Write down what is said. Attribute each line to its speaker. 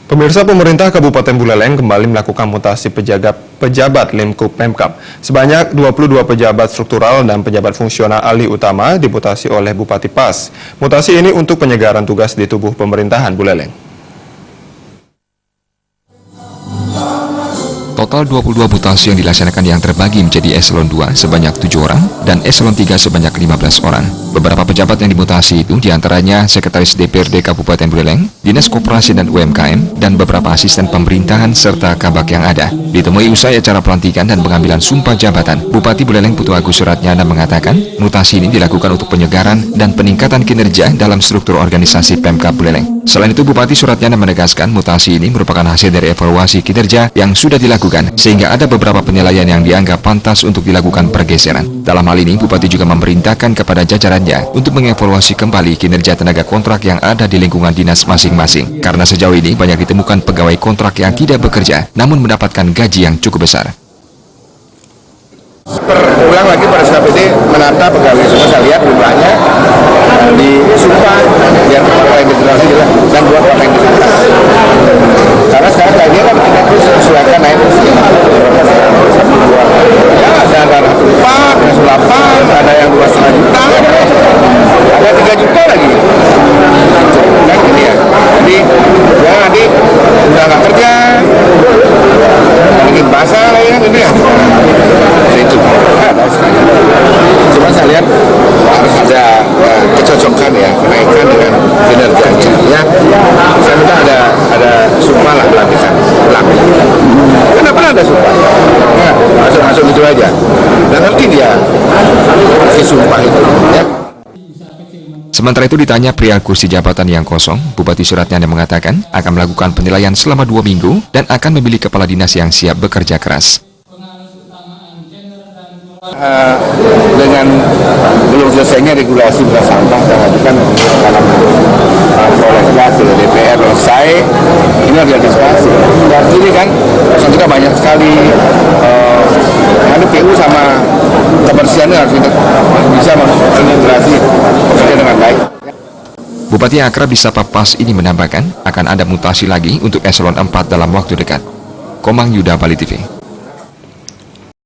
Speaker 1: Pemirsa, pemerintah Kabupaten Buleleng kembali melakukan mutasi pejabat Limkup Pemkab. Sebanyak 22 pejabat struktural dan pejabat fungsional alih utama dimutasi oleh Bupati Pas. Mutasi ini untuk penyegaran tugas di tubuh pemerintahan Buleleng.
Speaker 2: Total 22 mutasi yang dilaksanakan yang terbagi menjadi eselon 2 sebanyak 7 orang dan eselon 3 sebanyak 15 orang. Beberapa pejabat yang dimutasi itu diantaranya Sekretaris DPRD Kabupaten Buleleng, Dinas Koperasi dan UMKM, dan beberapa asisten pemerintahan serta kabak yang ada. Ditemui usai acara pelantikan dan pengambilan sumpah jabatan, Bupati Buleleng Putu Agus Suratnyana mengatakan mutasi ini dilakukan untuk penyegaran dan peningkatan kinerja dalam struktur organisasi Pemkab Buleleng. Selain itu, Bupati Suratnyana menegaskan mutasi ini merupakan hasil dari evaluasi kinerja yang sudah dilakukan, sehingga ada beberapa penilaian yang dianggap pantas untuk dilakukan pergeseran. Dalam hal ini, Bupati juga memerintahkan kepada jajarannya untuk mengevaluasi kembali kinerja tenaga kontrak yang ada di lingkungan dinas masing-masing. Karena sejauh ini banyak ditemukan pegawai kontrak yang tidak bekerja, namun mendapatkan gaji yang cukup besar.
Speaker 3: Berulang lagi pada saat ini menata pegawai semua, saya lihat jumlahnya di sumpah biar pakai integrasi dan buat pakai integritas. Karena sekarang kayaknya kan kita terus sesuaikan naik ya, ada yang 4, ada yang 2,5 juta, ada 3 juta lagi. Kan ini ya. Jadi ya nanti udah nggak kerja, bikin basah lah ya gitu ya. Itu ada sekali. Cuma saya lihat harus ada kecocokan ya, kenaikan dengan kinerjanya. Ya, saya minta ada sumpah lah pelapisan. Kenapa ada sumpah? Ya, masuk itu aja. Dan nanti dia si sumpah itu. Ya.
Speaker 2: Sementara itu ditanya perihal kursi jabatan yang kosong, Bupati Suratnyana mengatakan akan melakukan penilaian selama 2 minggu dan akan memilih kepala dinas yang siap bekerja keras.
Speaker 3: Dengan belum selesainya regulasi beras sampah dan kan dalam prolegnas DPR selesai, ini harus diantisipasi. Dan ini kan kita banyak sekali PU sama kebersihan harus bisa mengintegrasi bekerja dengan baik.
Speaker 2: Bupati yang akrab disapa Pas ini menambahkan akan ada mutasi lagi untuk eselon 4 dalam waktu dekat. Komang Yuda, Bali TV.